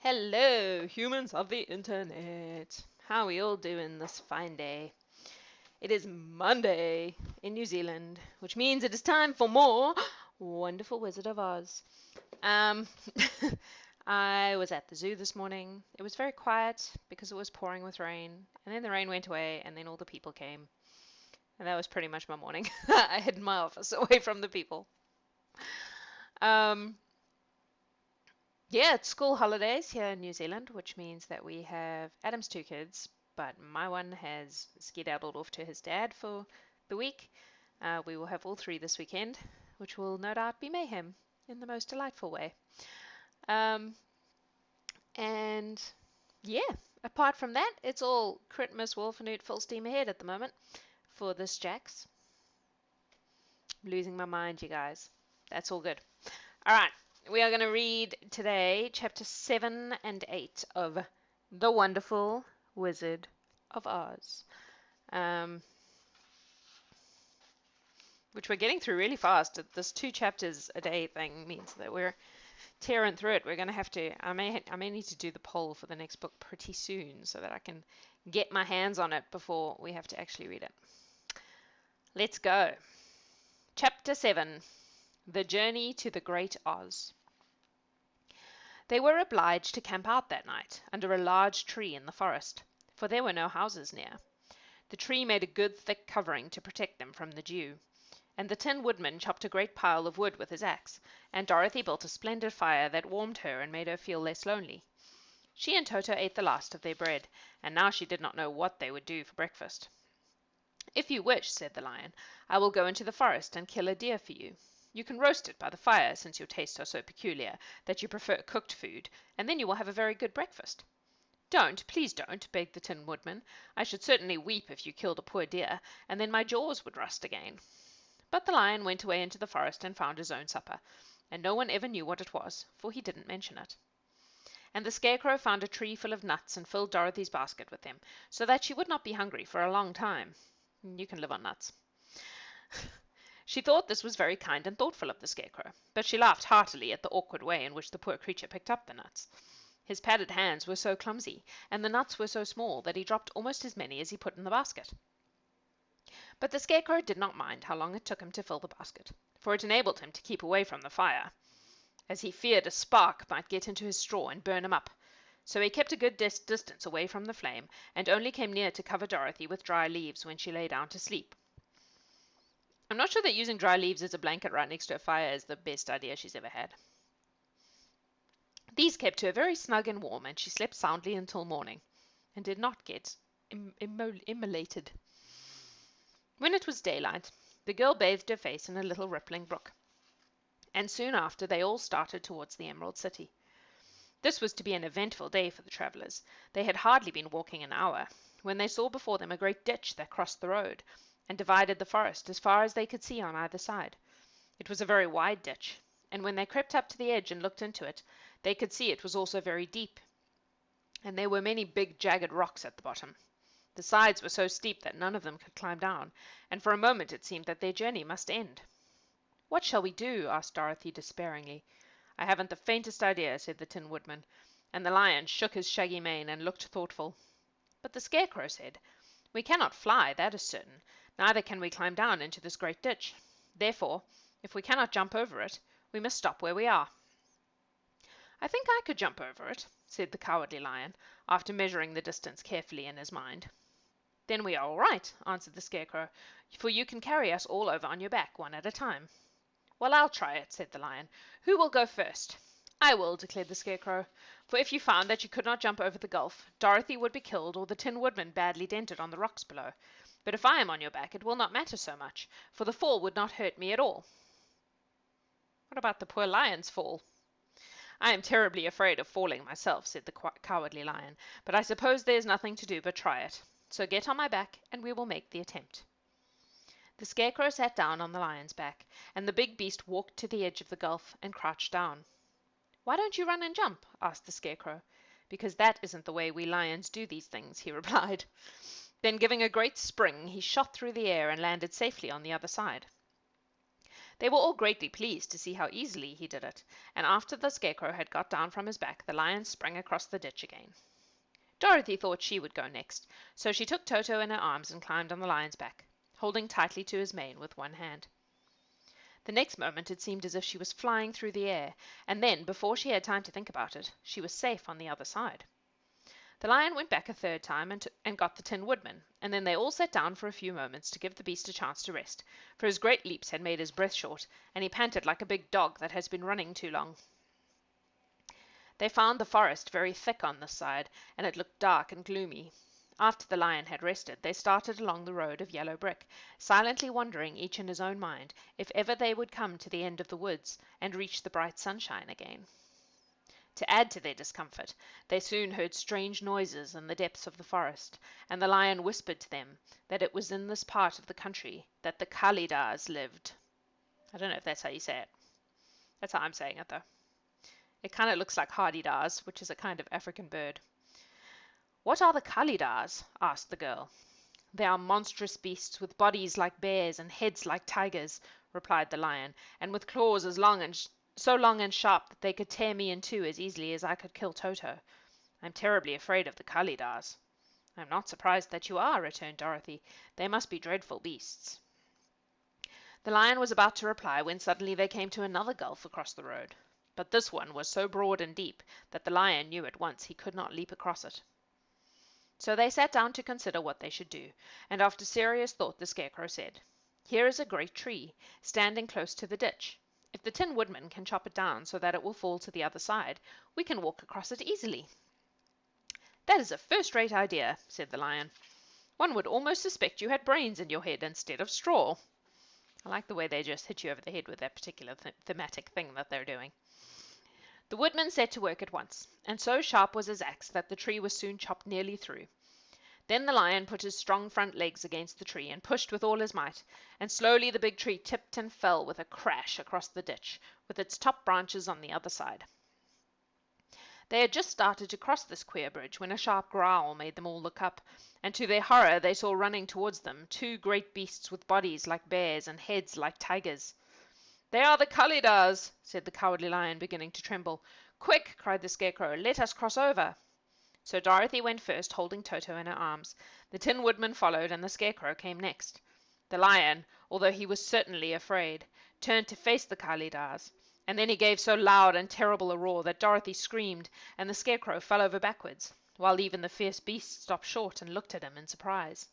Hello, humans of the internet. How are we all doing this fine day? It is Monday in New Zealand, which means it is time for more Wonderful Wizard of Oz. Um, I was at the zoo this morning. It was very quiet because it was pouring with rain, and then the rain went away, and then all the people came. And that was pretty much my morning. I hid in my office away from the people. Um, Yeah, it's school holidays here in New Zealand, which means that we have Adam's two kids, but my one has skedaddled off to his dad for the week. We will have all three this weekend, which will no doubt be mayhem in the most delightful way. Um, and yeah, apart from that, it's all Christmas Wolfenoot full steam ahead at the moment for this Jax. I'm losing my mind, you guys. That's all good. All right, we are going to read today chapter 7 and 8 of The Wonderful Wizard of Oz, um, which we're getting through really fast. This 2 chapters a day thing means that we're tearing through it. We're going to have to, I may need to do the poll for the next book pretty soon so that I can get my hands on it before we have to actually read it. Let's go. Chapter 7, The Journey to the Great Oz. They were obliged to camp out that night under a large tree in the forest, for there were no houses near. The tree made a good thick covering to protect them from the dew, and the Tin Woodman chopped a great pile of wood with his axe, and Dorothy built a splendid fire that warmed her and made her feel less lonely. She and Toto ate the last of their bread, and now she did not know what they would do for breakfast. "If you wish," said the Lion, "I will go into the forest and kill a deer for you. You can roast it by the fire, since your tastes are so peculiar that you prefer cooked food, and then you will have a very good breakfast." "Don't, please don't," begged the Tin Woodman. "I should certainly weep if you killed a poor deer, and then my jaws would rust again." But the Lion went away into the forest and found his own supper, and no one ever knew what it was, for he didn't mention it. And the Scarecrow found a tree full of nuts and filled Dorothy's basket with them, so that she would not be hungry for a long time. You can live on nuts. She thought this was very kind and thoughtful of the Scarecrow, but she laughed heartily at the awkward way in which the poor creature picked up the nuts. His padded hands were so clumsy, and the nuts were so small that he dropped almost as many as he put in the basket. But the Scarecrow did not mind how long it took him to fill the basket, for it enabled him to keep away from the fire, as he feared a spark might get into his straw and burn him up. So he kept a good distance away from the flame, and only came near to cover Dorothy with dry leaves when she lay down to sleep. I'm not sure that using dry leaves as a blanket right next to a fire is the best idea she's ever had. These kept her very snug and warm, and she slept soundly until morning, and did not get immolated. When it was daylight, the girl bathed her face in a little rippling brook, and soon after they all started towards the Emerald City. This was to be an eventful day for the travellers. They had hardly been walking an hour, when they saw before them a great ditch that crossed the road, and divided the forest as far as they could see on either side. It was a very wide ditch, and when they crept up to the edge and looked into it, they could see it was also very deep, and there were many big jagged rocks at the bottom. The sides were so steep that none of them could climb down, and for a moment it seemed that their journey must end. "What shall we do?" asked Dorothy despairingly. "I haven't the faintest idea," said the Tin Woodman, and the Lion shook his shaggy mane and looked thoughtful. But the Scarecrow said, "We cannot fly, that is certain, neither can we climb down into this great ditch. Therefore, if we cannot jump over it, we must stop where we are." "I think I could jump over it," said the Cowardly Lion, after measuring the distance carefully in his mind. "Then we are all right," answered the Scarecrow, "for you can carry us all over on your back, one at a time." "Well, I'll try it," said the Lion. "Who will go first?" "I will," declared the Scarecrow, "for if you found that you could not jump over the gulf, Dorothy would be killed or the Tin Woodman badly dented on the rocks below. But if I am on your back it will not matter so much, for the fall would not hurt me at all." "What about the poor Lion's fall?" "I am terribly afraid of falling myself," said the Cowardly Lion, "but I suppose there is nothing to do but try it. So get on my back, and we will make the attempt." The Scarecrow sat down on the Lion's back, and the big beast walked to the edge of the gulf and crouched down. "Why don't you run and jump?" asked the Scarecrow. "Because that isn't the way we lions do these things," he replied. Then giving a great spring, he shot through the air and landed safely on the other side. They were all greatly pleased to see how easily he did it, and after the Scarecrow had got down from his back, the lion sprang across the ditch again. Dorothy thought she would go next, so she took Toto in her arms and climbed on the lion's back, holding tightly to his mane with one hand. The next moment it seemed as if she was flying through the air, and then, before she had time to think about it, she was safe on the other side. The lion went back a third time and got the Tin Woodman, and then they all sat down for a few moments to give the beast a chance to rest, for his great leaps had made his breath short, and he panted like a big dog that has been running too long. They found the forest very thick on this side, and it looked dark and gloomy. After the lion had rested, they started along the road of yellow brick, silently wondering each in his own mind if ever they would come to the end of the woods and reach the bright sunshine again. To add to their discomfort, they soon heard strange noises in the depths of the forest, and the lion whispered to them that it was in this part of the country that the Kalidahs lived. I don't know if that's how you say it. That's how I'm saying it, though. It kind of looks like hardy-dahs, which is a kind of African bird. "What are the Kalidahs?" asked the girl. "They are monstrous beasts with bodies like bears and heads like tigers," replied the lion, "and with claws as long and so long and sharp that they could tear me in two as easily as I could kill Toto. I'm terribly afraid of the Kalidahs." "I'm not surprised that you are," returned Dorothy. "They must be dreadful beasts." The lion was about to reply when suddenly they came to another gulf across the road, but this one was so broad and deep that the lion knew at once he could not leap across it. So they sat down to consider what they should do, and after serious thought the Scarecrow said, "Here is a great tree, standing close to the ditch. If the Tin Woodman can chop it down so that it will fall to the other side, we can walk across it easily." "That is a first-rate idea," said the lion. "One would almost suspect you had brains in your head instead of straw." I like the way they just hit you over the head with that particular thematic thing that they're doing. The woodman set to work at once, and so sharp was his axe that the tree was soon chopped nearly through. Then the lion put his strong front legs against the tree and pushed with all his might, and slowly the big tree tipped and fell with a crash across the ditch, with its top branches on the other side. They had just started to cross this queer bridge when a sharp growl made them all look up, and to their horror they saw running towards them two great beasts with bodies like bears and heads like tigers. "They are the Kalidahs," said the Cowardly Lion, beginning to tremble. "Quick!" cried the Scarecrow. "Let us cross over." So Dorothy went first, holding Toto in her arms. The Tin Woodman followed, and the Scarecrow came next. The lion, although he was certainly afraid, turned to face the Kalidahs, and then he gave so loud and terrible a roar that Dorothy screamed, and the Scarecrow fell over backwards, while even the fierce beast stopped short and looked at him in surprise.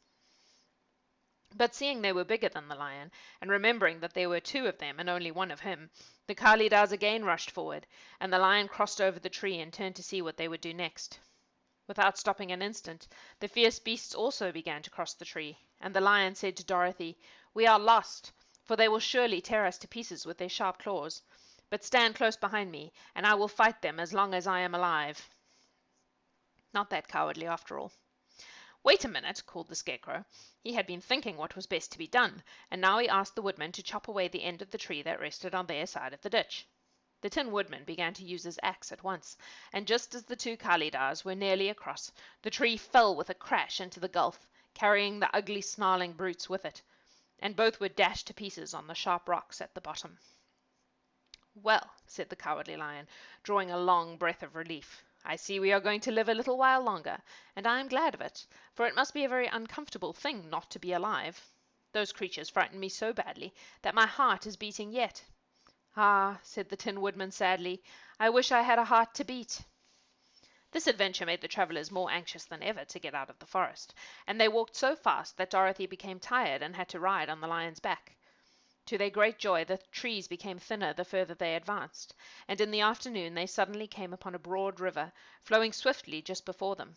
But seeing they were bigger than the lion, and remembering that there were two of them and only one of him, the Kalidahs again rushed forward, and the lion crossed over the tree and turned to see what they would do next. Without stopping an instant, the fierce beasts also began to cross the tree, and the lion said to Dorothy, "We are lost, for they will surely tear us to pieces with their sharp claws. But stand close behind me, and I will fight them as long as I am alive." Not that cowardly after all. "Wait a minute," called the Scarecrow. He had been thinking what was best to be done, and now he asked the woodman to chop away the end of the tree that rested on their side of the ditch. The Tin Woodman began to use his axe at once, and just as the two Kalidahs were nearly across, the tree fell with a crash into the gulf, carrying the ugly snarling brutes with it, and both were dashed to pieces on the sharp rocks at the bottom. "Well," said the Cowardly Lion, drawing a long breath of relief, "I see we are going to live a little while longer, and I am glad of it, for it must be a very uncomfortable thing not to be alive. Those creatures frightened me so badly that my heart is beating yet." "Ah," said the Tin Woodman sadly, "I wish I had a heart to beat." This adventure made the travellers more anxious than ever to get out of the forest, and they walked so fast that Dorothy became tired and had to ride on the lion's back. To their great joy, the trees became thinner the further they advanced, and in the afternoon they suddenly came upon a broad river, flowing swiftly just before them.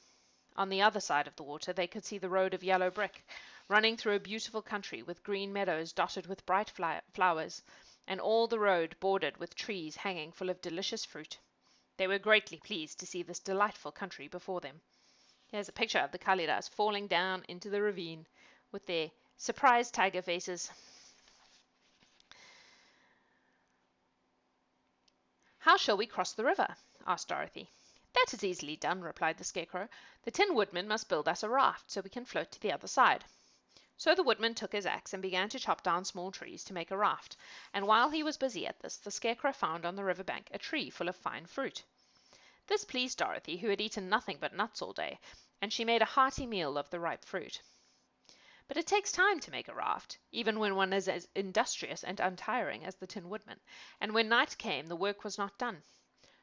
On the other side of the water they could see the road of yellow brick, running through a beautiful country with green meadows dotted with bright flowers, and all the road bordered with trees hanging full of delicious fruit. They were greatly pleased to see this delightful country before them. Here's a picture of the Kalidahs falling down into the ravine with their surprised tiger faces. "How shall we cross the river?" asked Dorothy. "That is easily done," replied the Scarecrow. "The Tin Woodman must build us a raft so we can float to the other side." So the woodman took his axe and began to chop down small trees to make a raft, and while he was busy at this, the Scarecrow found on the river bank a tree full of fine fruit. This pleased Dorothy, who had eaten nothing but nuts all day, and she made a hearty meal of the ripe fruit. But it takes time to make a raft, even when one is as industrious and untiring as the Tin Woodman, and when night came the work was not done.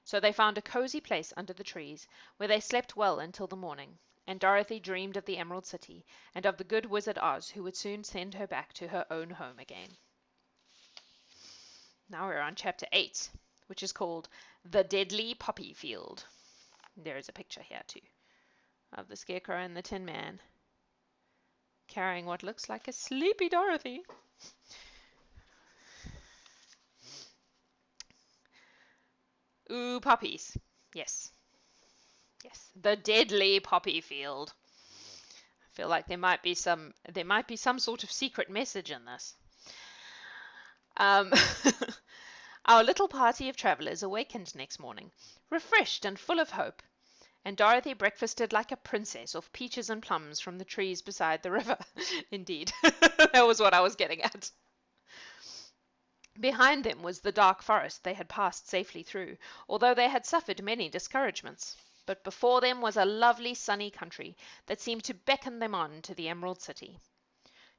So they found a cozy place under the trees, where they slept well until the morning, and Dorothy dreamed of the Emerald City, and of the good Wizard Oz, who would soon send her back to her own home again. Now we're on Chapter 8, which is called The Deadly Poppy Field. There is a picture here too of the Scarecrow and the Tin Man carrying what looks like a sleepy Dorothy. Ooh, poppies. Yes. Yes. The Deadly Poppy Field. I feel like there might be some sort of secret message in this. Our little party of travelers awakened next morning, refreshed and full of hope, and Dorothy breakfasted like a princess off peaches and plums from the trees beside the river. Indeed, that was what I was getting at. Behind them was the dark forest they had passed safely through, although they had suffered many discouragements. But before them was a lovely sunny country that seemed to beckon them on to the Emerald City.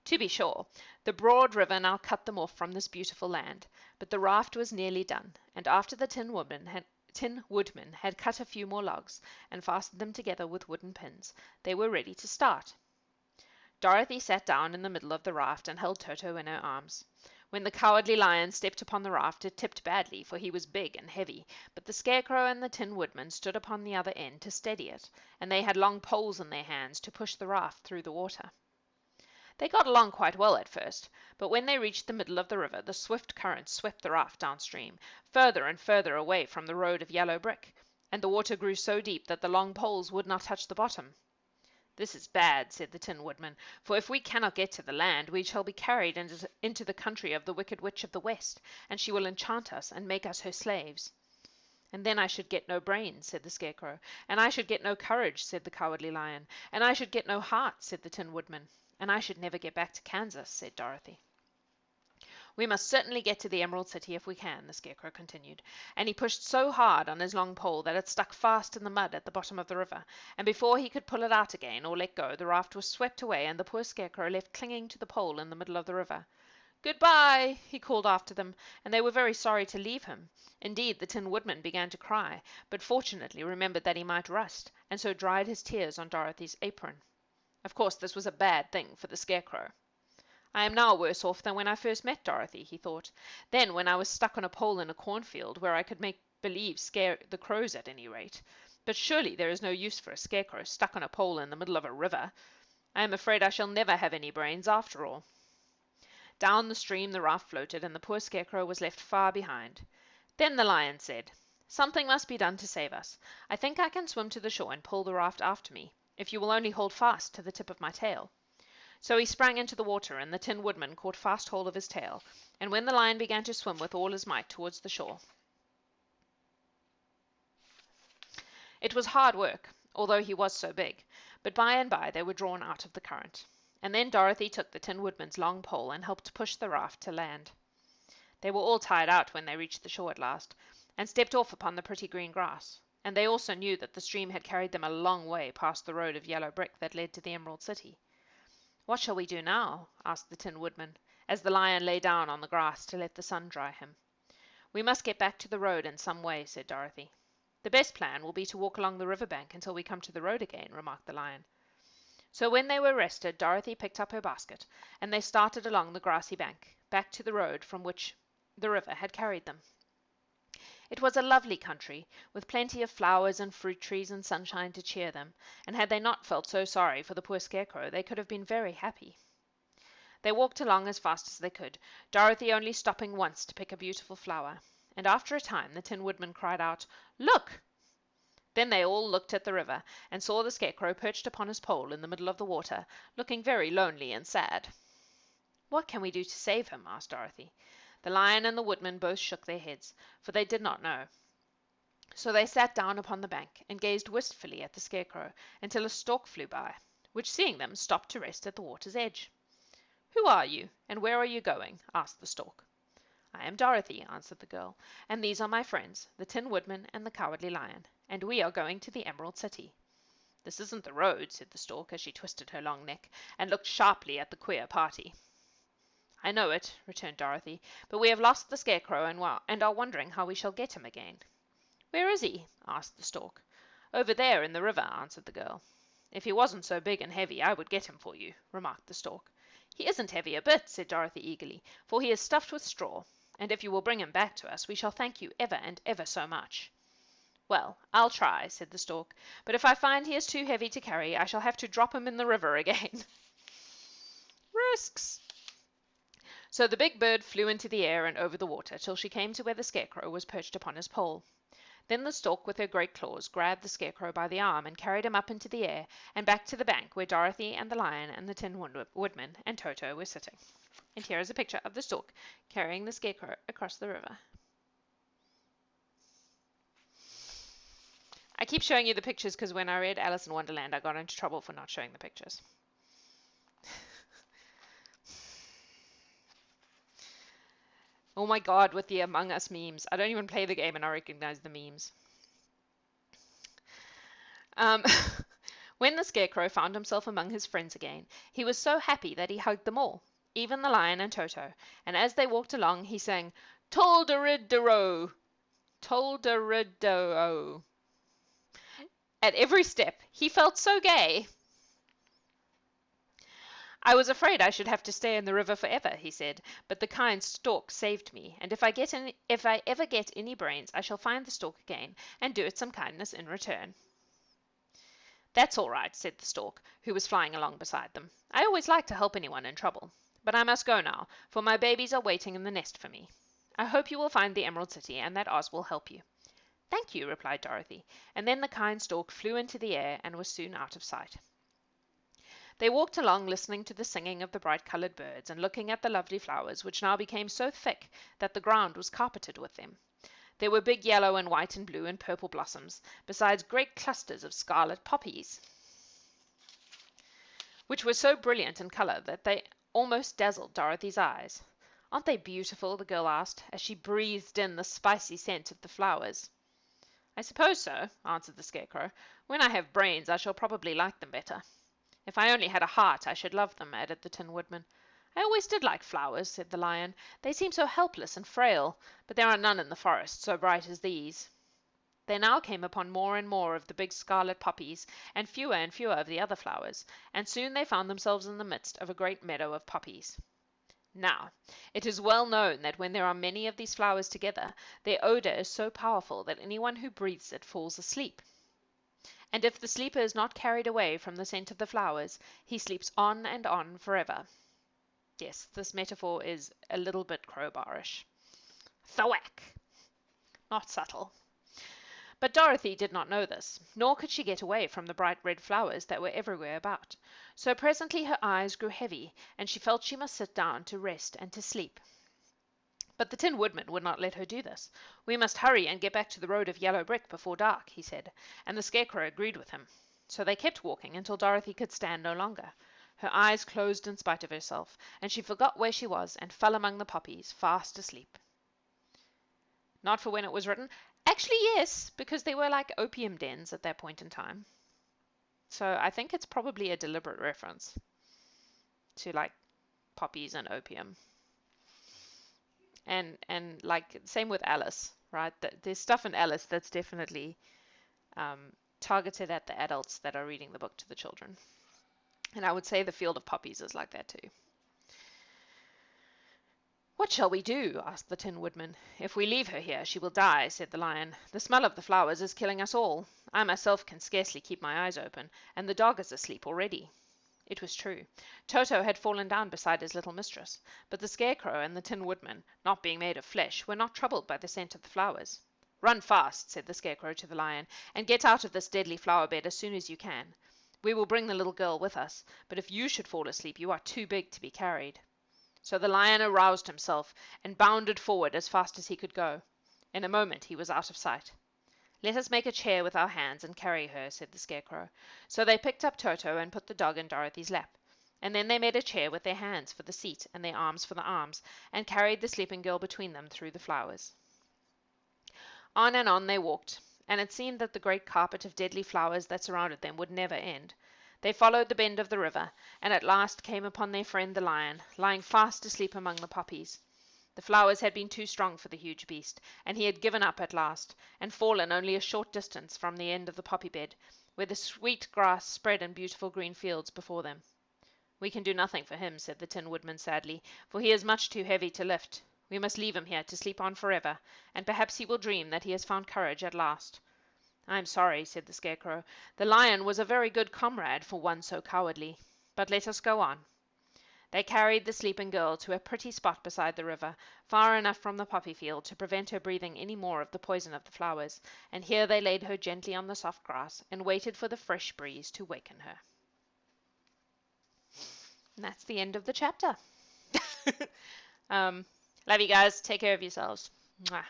To be sure, the broad river now cut them off from this beautiful land, but the raft was nearly done, and after the Tin Woodman had cut a few more logs and fastened them together with wooden pins, they were ready to start. Dorothy sat down in the middle of the raft and held Toto in her arms. When the Cowardly Lion stepped upon the raft, it tipped badly, for he was big and heavy, but the Scarecrow and the Tin Woodman stood upon the other end to steady it, and they had long poles in their hands to push the raft through the water. They got along quite well at first, but when they reached the middle of the river the swift current swept the raft downstream, further and further away from the road of yellow brick, and the water grew so deep that the long poles would not touch the bottom. "This is bad," said the Tin Woodman, "for if we cannot get to the land we shall be carried into the country of the Wicked Witch of the West, and she will enchant us and make us her slaves." "And then I should get no brains," said the Scarecrow. "And I should get no courage," said the Cowardly Lion. "And I should get no heart," said the Tin Woodman. "And I should never get back to Kansas," said Dorothy. "We must certainly get to the Emerald City if we can," the Scarecrow continued, and he pushed so hard on his long pole that it stuck fast in the mud at the bottom of the river, and before he could pull it out again or let go, the raft was swept away and the poor Scarecrow left clinging to the pole in the middle of the river. "Goodbye," he called after them, and they were very sorry to leave him. Indeed, the Tin Woodman began to cry, but fortunately remembered that he might rust, and so dried his tears on Dorothy's apron. Of course this was a bad thing for the Scarecrow. "I am now worse off than when I first met Dorothy," he thought. "Then when I was stuck on a pole in a cornfield, where I could make believe scare the crows at any rate. But surely there is no use for a Scarecrow stuck on a pole in the middle of a river. I am afraid I shall never have any brains after all." Down the stream the raft floated, and the poor Scarecrow was left far behind. Then the Lion said, "Something must be done to save us. I think I can swim to the shore and pull the raft after me, if you will only hold fast to the tip of my tail." So he sprang into the water, and the Tin Woodman caught fast hold of his tail, and when the Lion began to swim with all his might towards the shore. It was hard work, although he was so big, but by and by they were drawn out of the current, and then Dorothy took the Tin Woodman's long pole and helped push the raft to land. They were all tired out when they reached the shore at last, and stepped off upon the pretty green grass, and they also knew that the stream had carried them a long way past the road of yellow brick that led to the Emerald City. "What shall we do now?" asked the Tin Woodman, as the Lion lay down on the grass to let the sun dry him. "We must get back to the road in some way," said Dorothy. "The best plan will be to walk along the river bank until we come to the road again," remarked the Lion. So when they were rested, Dorothy picked up her basket, and they started along the grassy bank, back to the road from which the river had carried them. It was a lovely country, with plenty of flowers and fruit trees and sunshine to cheer them, and had they not felt so sorry for the poor Scarecrow, they could have been very happy. They walked along as fast as they could, Dorothy only stopping once to pick a beautiful flower, and after a time the Tin Woodman cried out, "Look!" Then they all looked at the river, and saw the Scarecrow perched upon his pole in the middle of the water, looking very lonely and sad. "What can we do to save him?" asked Dorothy. The Lion and the Woodman both shook their heads, for they did not know. So they sat down upon the bank and gazed wistfully at the Scarecrow until a stork flew by, which, seeing them, stopped to rest at the water's edge. Who are you, and where are you going? Asked the Stork. I am Dorothy, answered the girl, and these are my friends, the Tin Woodman and the Cowardly Lion, and we are going to the Emerald City. This isn't the road, said the Stork as she twisted her long neck and looked sharply at the queer party. I know it, returned Dorothy, but we have lost the Scarecrow and are wondering how we shall get him again. Where is he? asked the Stork. Over there in the river, answered the girl. If he wasn't so big and heavy, I would get him for you, remarked the Stork. He isn't heavy a bit, said Dorothy eagerly, for he is stuffed with straw, and if you will bring him back to us, we shall thank you ever and ever so much. Well, I'll try, said the Stork, but if I find he is too heavy to carry, I shall have to drop him in the river again. Risks! So the big bird flew into the air and over the water till she came to where the Scarecrow was perched upon his pole. Then the Stork with her great claws grabbed the Scarecrow by the arm and carried him up into the air and back to the bank where Dorothy and the Lion and the Tin Woodman and Toto were sitting. And here is a picture of the Stork carrying the Scarecrow across the river. I keep showing you the pictures because when I read Alice in Wonderland, I got into trouble for not showing the pictures. Oh my god, with the Among Us memes. I don't even play the game and I recognize the memes. When the Scarecrow found himself among his friends again, he was so happy that he hugged them all, even the Lion and Toto, and as they walked along, he sang, Tol-de-rid-de-ro, Tol-de-rid-de-ro. At every step, he felt so gay. I was afraid I should have to stay in the river forever, he said, but the kind Stork saved me, and if I ever get any brains, I shall find the Stork again and do it some kindness in return. That's all right, said the Stork, who was flying along beside them. I always like to help anyone in trouble. But I must go now, for my babies are waiting in the nest for me. I hope you will find the Emerald City, and that Oz will help you. Thank you, replied Dorothy, and then the kind Stork flew into the air and was soon out of sight. They walked along listening to the singing of the bright-coloured birds and looking at the lovely flowers, which now became so thick that the ground was carpeted with them. There were big yellow and white and blue and purple blossoms, besides great clusters of scarlet poppies, which were so brilliant in colour that they almost dazzled Dorothy's eyes. Aren't they beautiful? The girl asked, as she breathed in the spicy scent of the flowers. I suppose so, answered the Scarecrow. When I have brains, I shall probably like them better. If I only had a heart, I should love them, added the Tin Woodman. I always did like flowers, said the Lion. They seem so helpless and frail, but there are none in the forest so bright as these. They now came upon more and more of the big scarlet poppies, and fewer of the other flowers, and soon they found themselves in the midst of a great meadow of poppies. Now, it is well known that when there are many of these flowers together, their odour is so powerful that anyone who breathes it falls asleep. And if the sleeper is not carried away from the scent of the flowers, he sleeps on and on forever. Yes, this metaphor is a little bit crowbarish. Thwack! Not subtle. But Dorothy did not know this, nor could she get away from the bright red flowers that were everywhere about. So presently her eyes grew heavy, and she felt she must sit down to rest and to sleep. But the Tin Woodman would not let her do this. We must hurry and get back to the road of yellow brick before dark, he said, and the Scarecrow agreed with him. So they kept walking until Dorothy could stand no longer. Her eyes closed in spite of herself, and she forgot where she was and fell among the poppies, fast asleep. Not for when it was written. Actually, yes, because they were like opium dens at that point in time. So I think it's probably a deliberate reference to like poppies and opium. And like same with Alice, right? There's stuff in Alice that's definitely targeted at the adults that are reading the book to the children. And I would say the Field of Poppies is like that too. What shall we do? asked the Tin Woodman. If we leave her here, she will die, said the Lion. The smell of the flowers is killing us all. I myself can scarcely keep my eyes open, and the dog is asleep already. It was true. Toto had fallen down beside his little mistress, but the Scarecrow and the Tin Woodman, not being made of flesh, were not troubled by the scent of the flowers. Run fast, said the Scarecrow to the Lion, and get out of this deadly flower bed as soon as you can. We will bring the little girl with us, but if you should fall asleep, you are too big to be carried. So the Lion aroused himself and bounded forward as fast as he could go. In a moment he was out of sight. Let us make a chair with our hands and carry her, said the Scarecrow. So they picked up Toto and put the dog in Dorothy's lap. And then they made a chair with their hands for the seat and their arms for the arms, and carried the sleeping girl between them through the flowers. On and on they walked, and it seemed that the great carpet of deadly flowers that surrounded them would never end. They followed the bend of the river, and at last came upon their friend the lion, lying fast asleep among the poppies. The flowers had been too strong for the huge beast, and he had given up at last, and fallen only a short distance from the end of the poppy bed, where the sweet grass spread in beautiful green fields before them. "We can do nothing for him," said the Tin Woodman sadly, "for he is much too heavy to lift. We must leave him here to sleep on forever, and perhaps he will dream that he has found courage at last." "I am sorry," said the Scarecrow. "The lion was a very good comrade for one so cowardly. But let us go on." They carried the sleeping girl to a pretty spot beside the river, far enough from the poppy field to prevent her breathing any more of the poison of the flowers, and here they laid her gently on the soft grass and waited for the fresh breeze to waken her. And that's the end of the chapter. Love you guys. Take care of yourselves. Mwah.